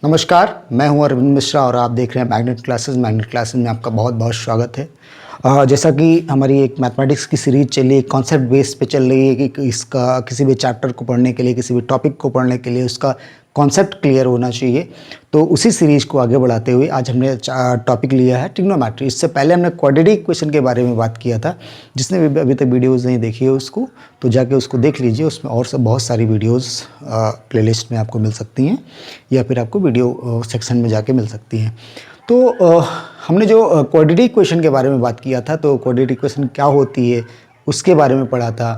नमस्कार, मैं हूं अरविंद मिश्रा और आप देख रहे हैं मैग्नेट क्लासेस। मैग्नेट क्लासेस में आपका बहुत बहुत स्वागत है। जैसा कि हमारी एक मैथमेटिक्स की सीरीज़ चल रही है, कॉन्सेप्ट बेस पे चल रही है कि इसका किसी भी चैप्टर को पढ़ने के लिए, किसी भी टॉपिक को पढ़ने के लिए उसका कॉन्सेप्ट क्लियर होना चाहिए। तो उसी सीरीज़ को आगे बढ़ाते हुए आज हमने टॉपिक लिया है ट्रिग्नोमेट्री। इससे पहले हमने क्वाड्रेटिक इक्वेशन के बारे में बात किया था। जिसने भी अभी तक वीडियोज़ नहीं देखी है उसको तो जाके उसको देख लीजिए। उसमें और सब बहुत सारी वीडियोज़ प्लेलिस्ट में आपको मिल सकती हैं या फिर आपको वीडियो सेक्शन में जाके मिल सकती हैं। तो हमने जो क्वाड्रेटिक इक्वेशन के बारे में बात किया था, तो क्वाड्रेटिक इक्वेशन क्या होती है उसके बारे में पढ़ा था।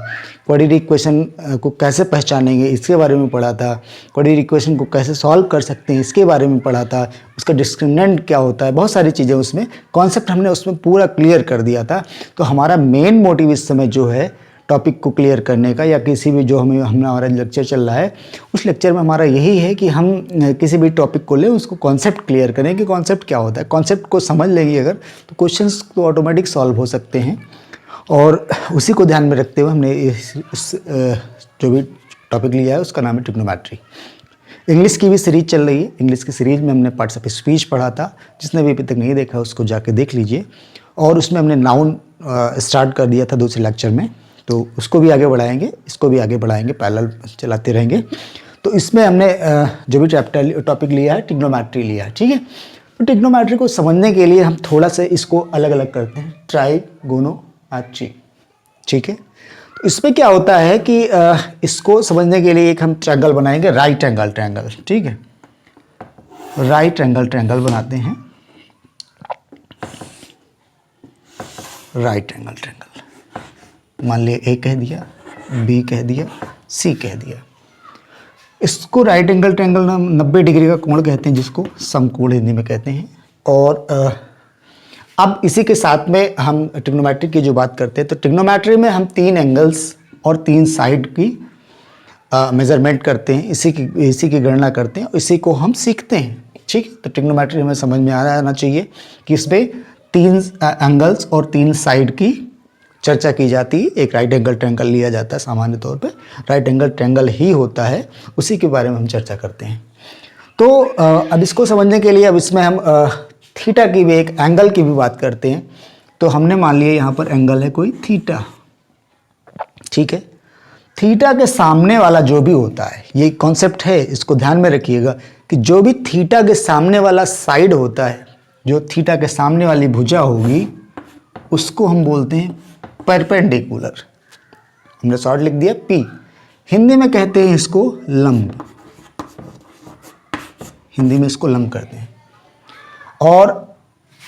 क्वाड्रेटिक इक्वेशन को कैसे पहचानेंगे इसके बारे में पढ़ा था। क्वाड्रेटिक इक्वेशन को कैसे सॉल्व कर सकते हैं इसके बारे में पढ़ा था। उसका डिस्क्रिमिनेंट क्या होता है, बहुत सारी चीज़ें उसमें कॉन्सेप्ट हमने उसमें पूरा क्लियर कर दिया था। तो हमारा मेन मोटिव इस समय जो है टॉपिक को क्लियर करने का, या किसी भी जो हमारा लेक्चर चल रहा है उस लेक्चर में हमारा यही है कि हम किसी भी टॉपिक को लें, उसको कॉन्सेप्ट क्लियर करें कि कॉन्सेप्ट क्या होता है। कॉन्सेप्ट को समझ लेंगे अगर तो क्वेश्चंस तो ऑटोमेटिक सॉल्व हो सकते हैं। और उसी को ध्यान में रखते हुए हमने इस जो भी टॉपिक लिया है उसका नाम है ट्रिग्नोमेट्री। इंग्लिश की भी सीरीज चल रही है। इंग्लिश की सीरीज में हमने पार्ट्स ऑफ स्पीच पढ़ा था। जिसने भी अभी तक नहीं देखा उसको जाके देख लीजिए। और उसमें हमने नाउन स्टार्ट कर दिया था दूसरे लेक्चर में, तो उसको भी आगे बढ़ाएंगे, इसको भी आगे बढ़ाएंगे, पैरेलल चलाते रहेंगे। तो इसमें हमने जो भी टॉपिक लिया है ट्रिग्नोमेट्री लिया है, ठीक है। तो ट्रिग्नोमेट्री को समझने के लिए हम थोड़ा सा इसको अलग अलग करते हैं, ट्राइगोनोमेट्री, ठीक है। तो इसमें क्या होता है कि इसको समझने के लिए एक हम ट्रायंगल बनाएंगे, राइट एंगल ट्रायंगल, ठीक है। राइट एंगल ट्रायंगल बनाते हैं, राइट एंगल ट्रायंगल। मान लिया ए कह दिया, बी कह दिया, सी कह दिया। इसको राइट एंगल ट्रायंगल 90 डिग्री का कोण कहते हैं, जिसको समकोण हिंदी में कहते हैं। और अब इसी के साथ में हम ट्रिग्नोमेट्री की जो बात करते हैं, तो ट्रिग्नोमेट्री में हम 3 एंगल्स और 3 साइड की मेजरमेंट करते हैं, इसी की गणना करते हैं, इसी को हम सीखते हैं, ठीक। तो ट्रिग्नोमेट्री हमें समझ में आना चाहिए कि इसमें 3 एंगल्स और 3 साइड की चर्चा की जाती है। एक राइट एंगल ट्रायंगल लिया जाता है, सामान्य तौर पे राइट एंगल ट्रायंगल ही होता है, उसी के बारे में हम चर्चा करते हैं। तो अब इसको समझने के लिए अब इसमें हम थीटा की भी, एक एंगल की भी बात करते हैं। तो हमने मान लिया यहाँ पर एंगल है कोई थीटा, ठीक है। थीटा के सामने वाला जो भी होता है, ये कॉन्सेप्ट है, इसको ध्यान में रखिएगा कि जो भी थीटा के सामने वाला साइड होता है, जो थीटा के सामने वाली भुजा होगी उसको हम बोलते हैं परपेंडिकुलर। हमने शॉर्ट लिख दिया पी। हिंदी में कहते हैं इसको लंब, हिंदी में इसको लंब करते हैं। और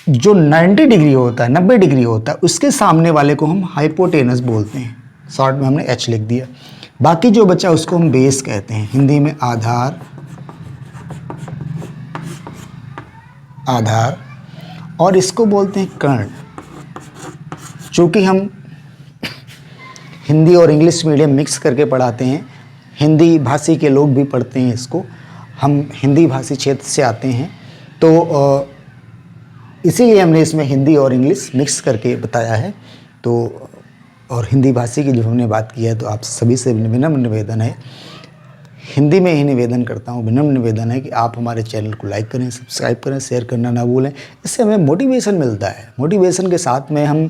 जो 90 डिग्री होता है, 90 डिग्री होता है, उसके सामने वाले को हम हाइपोटेनस बोलते हैं। शॉर्ट में हमने एच लिख दिया। बाकी जो बचा उसको हम बेस कहते हैं, हिंदी में आधार, आधार। और इसको बोलते हैं कर्ण। चूँकि हम हिंदी और इंग्लिश मीडियम मिक्स करके पढ़ाते हैं, हिंदी भाषी के लोग भी पढ़ते हैं इसको, हम हिंदी भाषी क्षेत्र से आते हैं, तो इसीलिए हमने इसमें हिंदी और इंग्लिश मिक्स करके बताया है। तो और हिंदी भाषी की जो हमने बात की है, तो आप सभी से विनम्र निवेदन है, हिंदी में ही निवेदन करता हूँ, विनम्र निवेदन है कि आप हमारे चैनल को लाइक करें, सब्सक्राइब करें, शेयर करना ना भूलें। इससे हमें मोटिवेशन मिलता है। मोटिवेशन के साथ में हम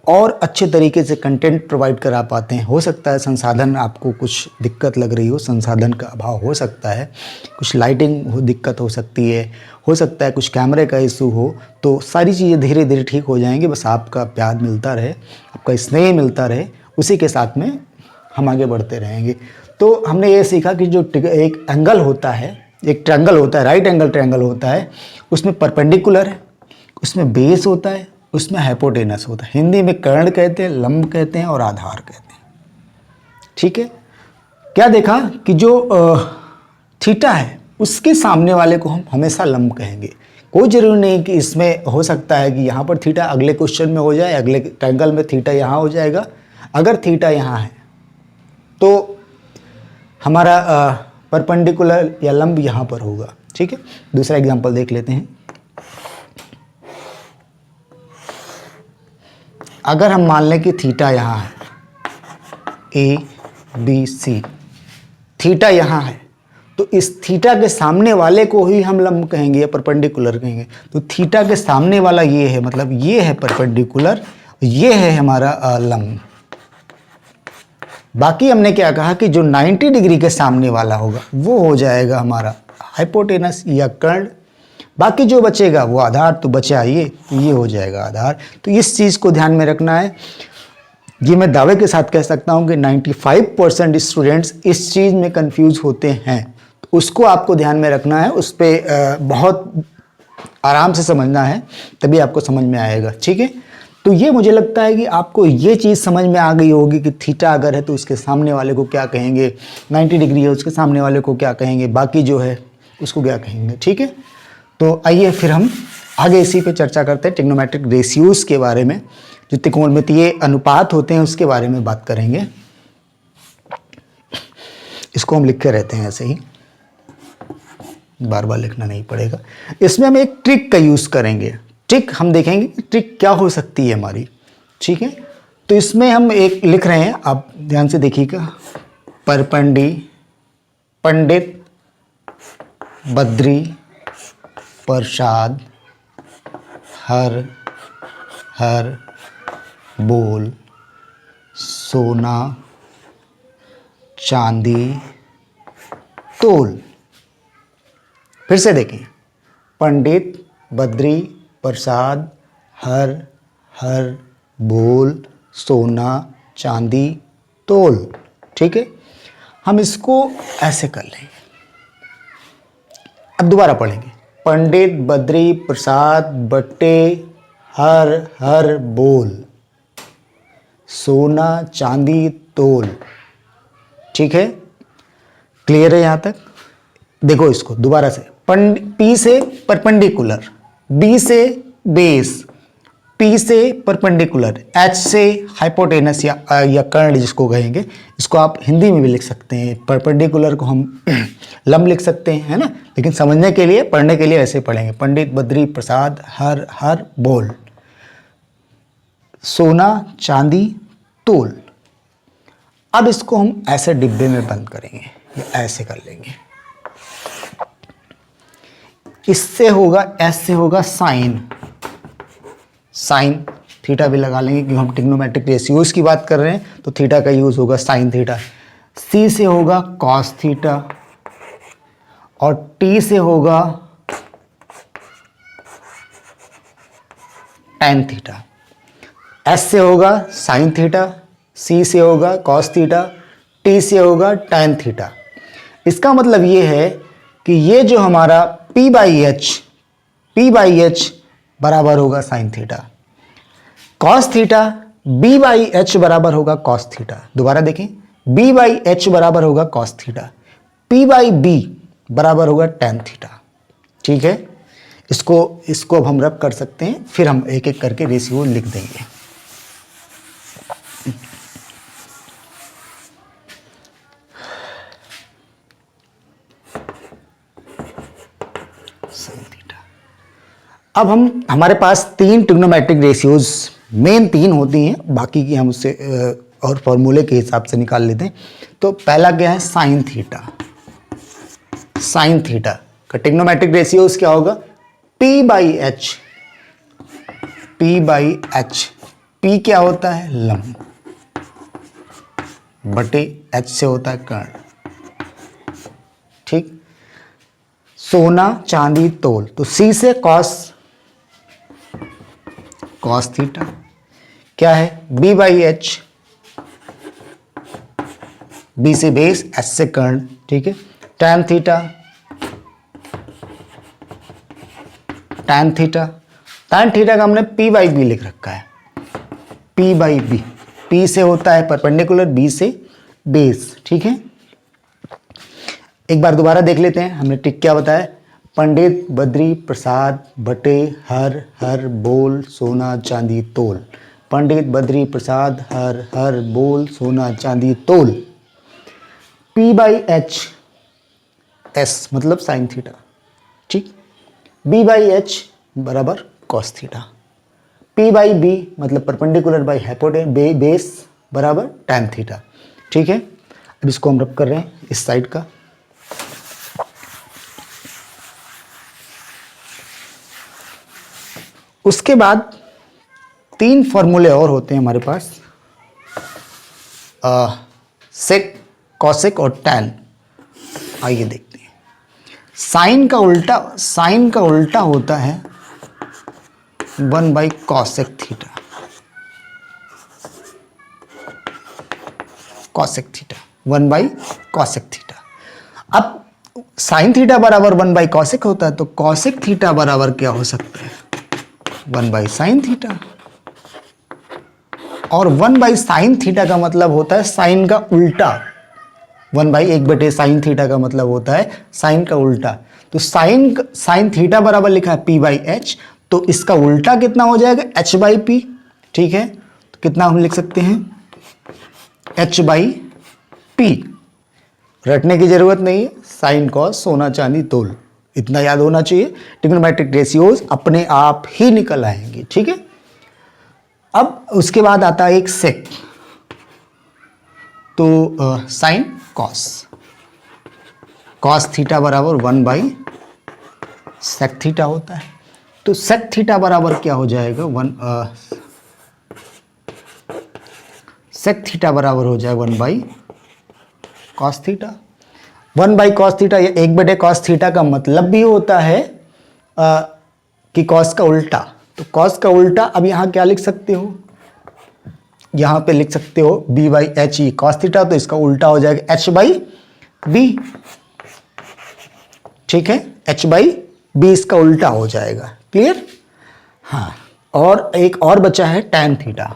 और अच्छे तरीके से कंटेंट प्रोवाइड करा पाते हैं। हो सकता है संसाधन आपको कुछ दिक्कत लग रही हो, संसाधन का अभाव हो सकता है, कुछ लाइटिंग दिक्कत हो सकती है, हो सकता है कुछ कैमरे का इशू हो, तो सारी चीज़ें धीरे धीरे ठीक हो जाएंगी। बस आपका प्यार मिलता रहे, आपका स्नेह मिलता रहे, उसी के साथ में हम आगे बढ़ते रहेंगे। तो हमने ये सीखा कि जो एक एंगल होता है, एक ट्रायंगल होता है, राइट एंगल ट्रायंगल होता है, उसमें परपेंडिकुलर है, उसमें बेस होता है, उसमें हाइपोटेनस होता है। हिंदी में कर्ण कहते हैं, लंब कहते हैं और आधार कहते हैं, ठीक है। क्या देखा कि जो थीटा है उसके सामने वाले को हम हमेशा लंब कहेंगे। कोई जरूरी नहीं कि इसमें हो सकता है कि यहाँ पर थीटा अगले क्वेश्चन में हो जाए, अगले ट्रायंगल में थीटा यहाँ हो जाएगा। अगर थीटा यहाँ है तो हमारा परपेंडिकुलर या लंब यहाँ पर होगा, ठीक है। दूसरा एग्जांपल देख लेते हैं। अगर हम मान लें कि थीटा यहाँ है, ए बी सी, थीटा यहाँ है, तो इस थीटा के सामने वाले को ही हम लंब कहेंगे या परपेंडिकुलर कहेंगे। तो थीटा के सामने वाला ये है, मतलब ये है परपेंडिकुलर, ये है हमारा लंब। बाकी हमने क्या कहा कि जो 90 डिग्री के सामने वाला होगा वो हो जाएगा हमारा हाइपोटेनस या कर्ण। बाकी जो बचेगा वो आधार, तो बचा ये हो जाएगा आधार। तो इस चीज़ को ध्यान में रखना है। ये मैं दावे के साथ कह सकता हूँ कि 95% स्टूडेंट्स इस चीज़ में कंफ्यूज होते हैं। तो उसको आपको ध्यान में रखना है, उस पर बहुत आराम से समझना है, तभी आपको समझ में आएगा। ठीक है, तो ये मुझे लगता है कि आपको ये चीज़ समझ में आ गई होगी कि थीटा अगर है तो उसके सामने वाले को क्या कहेंगे, 90 डिग्री है उसके सामने वाले को क्या कहेंगे, बाकी जो है उसको क्या कहेंगे। ठीक है, तो आइए फिर हम आगे इसी पे चर्चा करते हैं। ट्रिग्नोमेट्रिक रेशियोज़ के बारे में, जो त्रिकोणमितीय अनुपात होते हैं उसके बारे में बात करेंगे। इसको हम लिख के रहते हैं ऐसे ही, बार बार लिखना नहीं पड़ेगा। इसमें हम एक ट्रिक का यूज़ करेंगे। ट्रिक हम देखेंगे कि ट्रिक क्या हो सकती है हमारी। ठीक है, तो इसमें हम एक लिख रहे हैं, आप ध्यान से देखिएगा। पंडित बद्री प्रसाद हर हर बोल सोना चांदी तोल। फिर से देखें, पंडित बद्री प्रसाद हर हर बोल सोना चांदी तोल। ठीक है, हम इसको ऐसे कर लेंगे। अब दोबारा पढ़ेंगे, पंडित बद्री प्रसाद बट्टे हर हर बोल सोना चांदी तोल। ठीक है, क्लियर है यहाँ तक? देखो इसको दोबारा से, पी से परपेंडिकुलर, बी से बेस, पी से परपेंडिकुलर, एच से हाइपोटेनस या कर्ण जिसको कहेंगे। इसको आप हिंदी में भी लिख सकते हैं, परपेंडिकुलर को हम लंब लिख सकते हैं, है ना, लेकिन समझने के लिए, पढ़ने के लिए ऐसे पढ़ेंगे। पंडित बद्री प्रसाद हर हर बोल सोना चांदी तोल। अब इसको हम ऐसे डिब्बे में बंद करेंगे, या ऐसे कर लेंगे। इससे होगा, ऐसे होगा साइन, साइन थीटा भी लगा लेंगे क्योंकि हम ट्रिग्नोमेट्रिक रेशियोज की बात कर रहे हैं, तो थीटा का यूज होगा साइन थीटा। सी से होगा कॉस थीटा, और टी से होगा टैन थीटा। एस से होगा साइन थीटा, सी से होगा कॉस थीटा, टी से होगा टैन थीटा। इसका मतलब ये है कि ये जो हमारा P बाई एच बराबर होगा sine theta, cos theta B by H बराबर होगा कॉस थीटा। दोबारा देखें, B बाई एच बराबर होगा cos theta, P by B बराबर होगा टैन थीटा। ठीक है, इसको अब हम रब कर सकते हैं, फिर हम एक एक करके रेशियो लिख देंगे। अब हमारे पास तीन ट्रिग्नोमेट्रिक रेशियोज, मेन तीन होती हैं, बाकी की हम उससे और फॉर्मूले के हिसाब से निकाल लेते हैं। तो पहला क्या है, साइन थीटा। साइन थीटा का ट्रिग्नोमेट्रिक रेशियोज क्या होगा, P by H. P by H, P क्या होता है, लंब, बटे H से होता है कर्ण। ठीक, सोना चांदी तोल, तो C से कॉस थीटा, क्या है B बाई एच, B से बेस, H से कर्ण। ठीक है, tan theta, tan theta, tan theta का हमने P बाई बी लिख रखा है, P बाई बी। P से होता है परपेंडिकुलर, B से बेस। ठीक है, एक बार दोबारा देख लेते हैं, हमने ट्रिक क्या बताया, पंडित बद्री प्रसाद बटे हर हर बोल सोना चांदी तोल। पंडित बद्री प्रसाद हर हर बोल सोना चांदी तोल। P बाई एच, एस मतलब साइन थीटा। ठीक, B बाई एच बराबर cos theta, P by B मतलब परपेंडिकुलर बाई हाइपोटेनस बेस बराबर टैन थीटा। ठीक है, अब इसको हम रब कर रहे हैं इस साइड का। उसके बाद 3 फॉर्मूले और होते हैं हमारे पास, सेक, कॉसेक और टैन। आइए देखते हैं। साइन का उल्टा होता है 1/cosec theta, cosec theta 1/cosec theta. अब साइन थीटा बराबर 1/cosec होता है, तो कॉसेक थीटा बराबर क्या हो सकता है 1/sin थीटा। और 1/sin थीटा का मतलब होता है साइन का उल्टा। 1/1/sin थीटा का मतलब होता है साइन का उल्टा। तो साइन थीटा बराबर लिखा है p/h, तो इसका उल्टा कितना हो जाएगा h/p। ठीक है, तो कितना हम लिख सकते हैं h/p। रटने की जरूरत नहीं है, साइन कॉस सोना चांदी तोल, इतना याद होना चाहिए। ट्रिग्नोमेट्रिक रेशियोज अपने आप ही निकल आएंगे। ठीक है, अब उसके बाद आता है एक सेक, तो साइन कॉस थीटा बराबर 1/sec थीटा होता है। तो sec थीटा बराबर क्या हो जाएगा sec थीटा बराबर हो जाएगा 1/cos थीटा। 1/cos थीटा या 1/cos थीटा का मतलब भी होता है कि cos का उल्टा। तो cos का उल्टा अब यहां क्या लिख सकते हो, यहां पे लिख सकते हो b/he cos थीटा, तो इसका उल्टा हो जाएगा h/b। ठीक है, h/b इसका उल्टा हो जाएगा। क्लियर? हाँ, और एक और बचा है tan थीटा।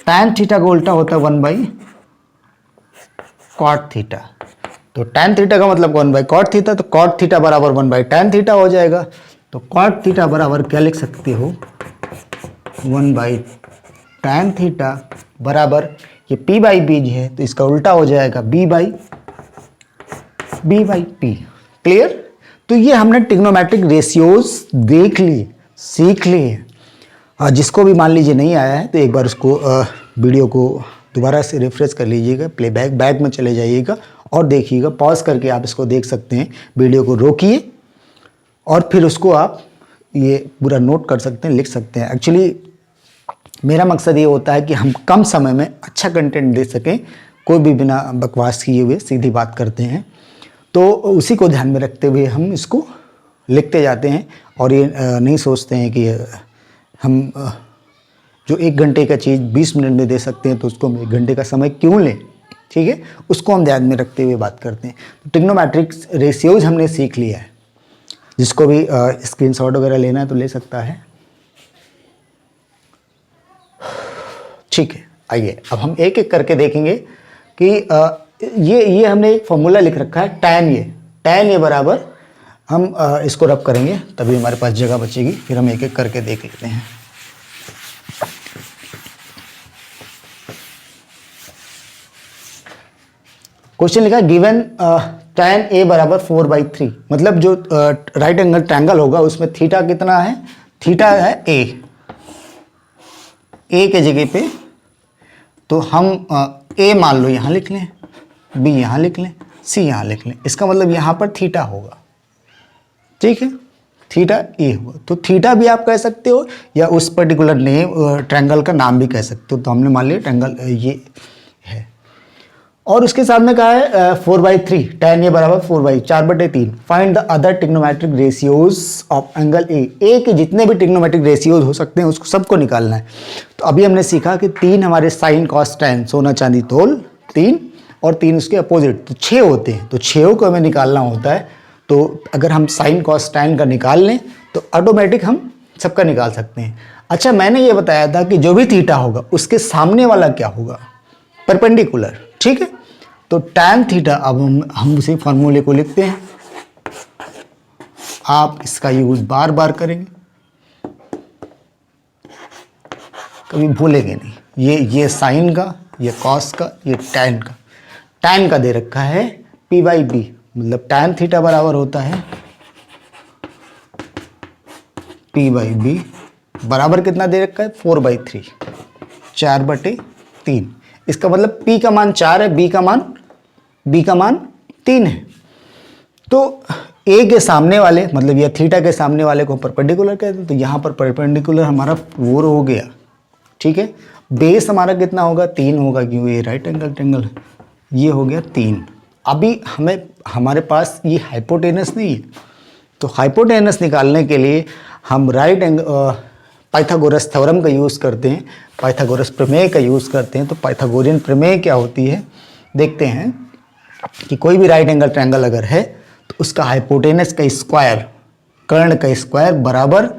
tan थीटा का उल्टा होता है 1/cot थीटा। तो tan थीटा का मतलब 1/cot थीटा, तो cot थीटा बराबर 1/tan थीटा हो जाएगा। तो cot थीटा बराबर क्या लिख सकते हो 1/tan थीटा बराबर, ये p/b है तो इसका उल्टा हो जाएगा b/p। क्लियर? तो ये हमने ट्रिग्नोमेट्रिक रेशियोज देख लिए, सीख लिए। जिसको भी मान लीजिए नहीं आया है तो एक बार उसको वीडियो को दोबारा से रिफ्रेश कर लीजिएगा, प्लेबैक बैक में चले जाइएगा और देखिएगा। पॉज करके आप इसको देख सकते हैं, वीडियो को रोकिए और फिर उसको आप ये पूरा नोट कर सकते हैं, लिख सकते हैं। एक्चुअली मेरा मकसद ये होता है कि हम कम समय में अच्छा कंटेंट दे सकें, कोई भी बिना बकवास किए हुए सीधी बात करते हैं। तो उसी को ध्यान में रखते हुए हम इसको लिखते जाते हैं और ये नहीं सोचते हैं कि हम जो 1 घंटे का चीज़ 20 मिनट में दे सकते हैं तो उसको हम 1 घंटे का समय क्यों लें। ठीक है, उसको हम ध्यान में रखते हुए बात करते हैं। तो ट्रिग्नोमेट्रिक रेशियोज हमने सीख लिया है। जिसको भी स्क्रीनशॉट वगैरह लेना है तो ले सकता है। ठीक है, आइए अब हम एक एक करके देखेंगे कि ये हमने एक फॉर्मूला लिख रखा है tan ये बराबर, हम इसको रब करेंगे तभी हमारे पास जगह बचेगी, फिर हम एक एक करके देख लेते हैं। क्वेश्चन लिखा है गिवन tan a बराबर 4/3, मतलब जो राइट एंगल ट्रायंगल होगा उसमें थीटा कितना है, थीटा है a के जगह पे तो हम a मान लो यहाँ लिख लें, b यहाँ लिख लें, c यहाँ लिख लें। इसका मतलब यहाँ पर थीटा होगा। ठीक है, थीटा a होगा। तो थीटा भी आप कह सकते हो या उस पर्टिकुलर नेम ट्रायंगल का नाम भी कह सकते हो। तो हमने मान लिया ट्रायंगल ये है और उसके साथ में कहा है 4/3, tan a बराबर 4/3। Find the other trigonometric ratios of angle A के जितने भी ट्रिग्नोमेट्रिक रेशियोज हो सकते हैं उसको सबको निकालना है। तो अभी हमने सीखा कि 3 हमारे साइन कॉस टैन सोना चांदी तोल 3 और 3 उसके अपोजिट, तो 6 होते हैं। तो 6 को हमें निकालना होता है। तो अगर हम साइन कॉस टैन का निकाल लें तो ऑटोमेटिक हम सबका निकाल सकते हैं। अच्छा, मैंने ये बताया था कि जो भी थीटा होगा उसके सामने वाला क्या होगा, परपेंडिकुलर। ठीक है, तो tan थीटा, अब हम उसी फार्मूले को लिखते हैं। आप इसका यूज बार बार करेंगे, कभी भूलेंगे नहीं। ये साइन का, ये कॉस का, ये tan का दे रखा है p/b, मतलब tan थीटा बराबर होता है p/b बराबर कितना दे रखा है 4/3, 4/3। इसका मतलब p का मान 4 है, b का मान 3 है। तो ए के सामने वाले मतलब या थीटा के सामने वाले को परपेंडिकुलर कहते हैं, तो यहाँ पर परपेंडिकुलर हमारा 4 हो गया, ठीक है। बेस हमारा कितना होगा, 3 होगा, क्योंकि ये राइट एंगल ट्रायंगल है, ये हो गया 3। अभी हमारे पास ये हाइपोटेनस नहीं है, तो हाइपोटेनस निकालने के लिए हम राइट एंगल पाइथागोरस थ्योरम का यूज़ करते हैं, पाइथागोरस प्रमेय का यूज़ करते हैं। तो पाइथागोरियन प्रमेय क्या होती है, देखते हैं कि कोई भी राइट एंगल ट्रायंगल अगर है तो उसका हाइपोटेनस का स्क्वायर, कर्ण का स्क्वायर बराबर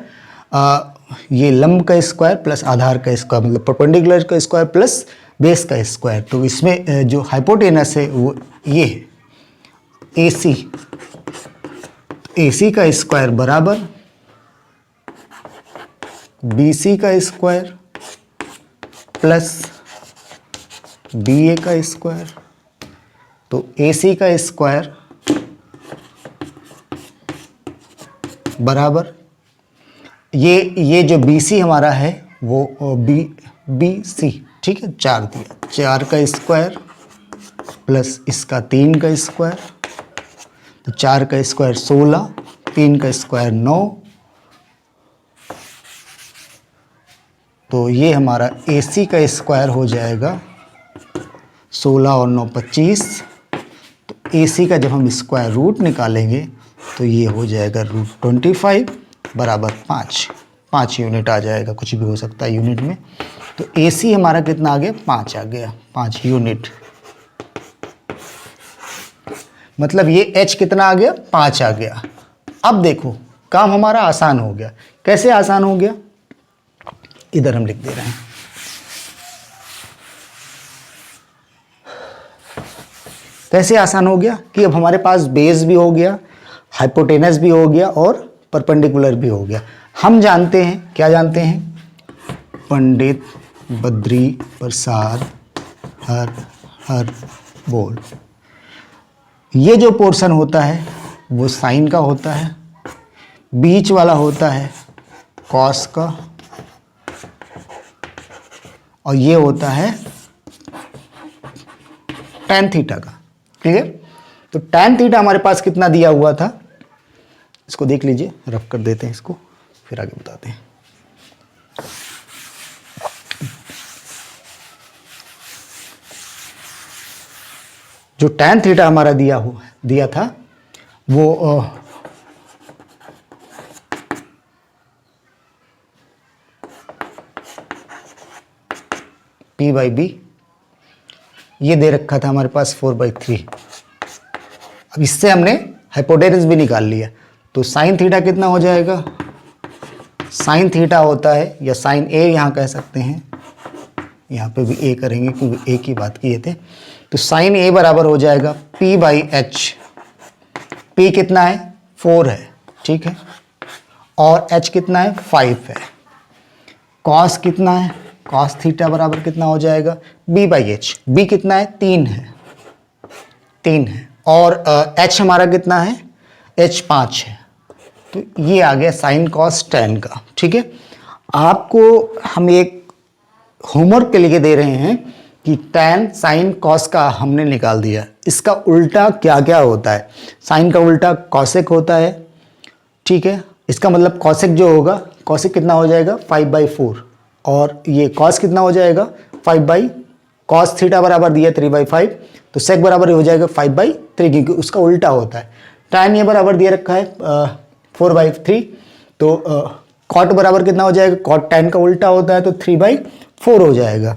ये लंब का स्क्वायर प्लस आधार का स्क्वायर, मतलब परपेंडिकुलर का स्क्वायर प्लस बेस का स्क्वायर। तो इसमें जो हाइपोटेनस है वो ये है AC का स्क्वायर बराबर BC का स्क्वायर प्लस BA का स्क्वायर। तो AC का स्क्वायर बराबर ये जो BC हमारा है वो BC, ठीक है, 4 दिया, 4 का स्क्वायर प्लस इसका 3 का स्क्वायर, तो 4 का स्क्वायर 16, 3 का स्क्वायर 9, तो ये हमारा AC का स्क्वायर हो जाएगा 16 और 9 25। तो AC का जब हम स्क्वायर रूट निकालेंगे तो ये हो जाएगा √25 बराबर 5 यूनिट आ जाएगा, कुछ भी हो सकता है यूनिट में। तो AC हमारा कितना आ गया, 5 आ गया, 5 यूनिट। मतलब ये H कितना आ गया, 5 आ गया। अब देखो काम हमारा आसान हो गया। कैसे आसान हो गया, इधर हम लिख दे रहे हैं। कैसे आसान हो गया कि अब हमारे पास बेस भी हो गया, हाइपोटेनस भी हो गया और परपेंडिकुलर भी हो गया। हम जानते हैं, क्या जानते हैं, पंडित बद्री प्रसाद हर बोल, ये जो पोर्शन होता है वो साइन का होता है, बीच वाला होता है कॉस का, और ये होता है tan थीटा का। ठीक है, तो tan थीटा हमारे पास कितना दिया हुआ था, इसको देख लीजिए, रफ कर देते हैं इसको, फिर आगे बताते हैं। जो tan थीटा हमारा दिया था वो P/B ये दे रखा था हमारे पास 4/3। अब इससे हमने हाइपोटेनस भी निकाल लिया, तो साइन थीटा कितना हो जाएगा, साइन थीटा होता है, या साइन A यहाँ कह सकते हैं, यहाँ पे भी A करेंगे क्योंकि A की बात किए थे। तो साइन A बराबर हो जाएगा P/H। P कितना है, 4 है, ठीक है, और H कितना है, 5 है। कॉस कितना है, कॉस थीटा बराबर कितना हो जाएगा, B/H। B कितना है, 3 है, और H हमारा कितना है, H 5 है। तो ये आ गया साइन कॉस tan का। ठीक है, आपको हम एक होमवर्क के लिए दे रहे हैं कि tan साइन कॉस का हमने निकाल दिया, इसका उल्टा क्या क्या होता है। साइन का उल्टा कॉसेक होता है, ठीक है, इसका मतलब कॉसेक जो होगा, कॉसेक कितना हो जाएगा, 5/4, और ये कॉस कितना हो जाएगा, 5 कॉस थीटा बराबर दिया 3/5, तो सेक बराबर हो जाएगा 5/3, क्योंकि उसका उल्टा होता है। tan ये बराबर दिया रखा है 4/3, तो कॉट बराबर कितना हो जाएगा, कॉट tan का उल्टा होता है, तो 3/4 हो जाएगा।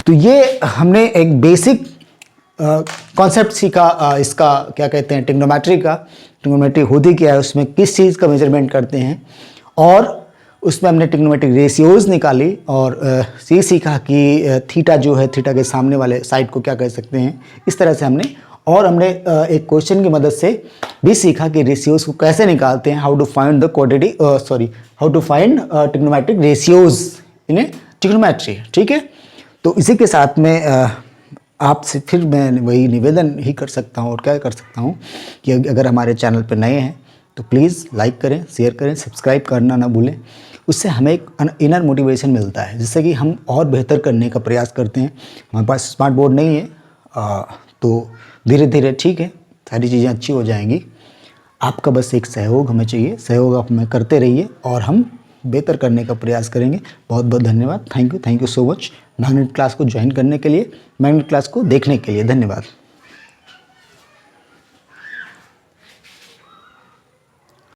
तो ये हमने एक बेसिक कॉन्सेप्ट सीखा, इसका क्या कहते हैं, ट्रिग्नोमेट्री का। ट्रिग्नोमेट्री होती क्या है, उसमें किस चीज़ का मेजरमेंट करते हैं, और उसमें हमने ट्रिग्नोमेट्रिक रेशियोज निकाली, और ये सीखा कि थीटा जो है, थीटा के सामने वाले साइड को क्या कह सकते हैं, इस तरह से हमने। और हमने एक क्वेश्चन की मदद से भी सीखा कि रेशियोज को कैसे निकालते हैं, how to find the quadratic how to find trigonometric ratios in trigonometry. ठीक है, तो इसी के साथ में आपसे फिर मैं वही निवेदन ही कर सकता हूँ, और क्या कर सकता हूँ कि अगर हमारे चैनल पर नए हैं तो प्लीज़ लाइक करें, शेयर करें, सब्सक्राइब करना ना भूलें। उससे हमें एक इनर मोटिवेशन मिलता है, जिससे कि हम और बेहतर करने का प्रयास करते हैं। हमारे पास स्मार्ट बोर्ड नहीं है, तो धीरे धीरे ठीक है, सारी चीज़ें अच्छी हो जाएंगी। आपका बस एक सहयोग हमें चाहिए, सहयोग आप हमें करते रहिए और हम बेहतर करने का प्रयास करेंगे। बहुत बहुत धन्यवाद। Thank you so much magnet class को ज्वाइन करने के लिए, मैग्नेट क्लास को देखने के लिए। धन्यवाद।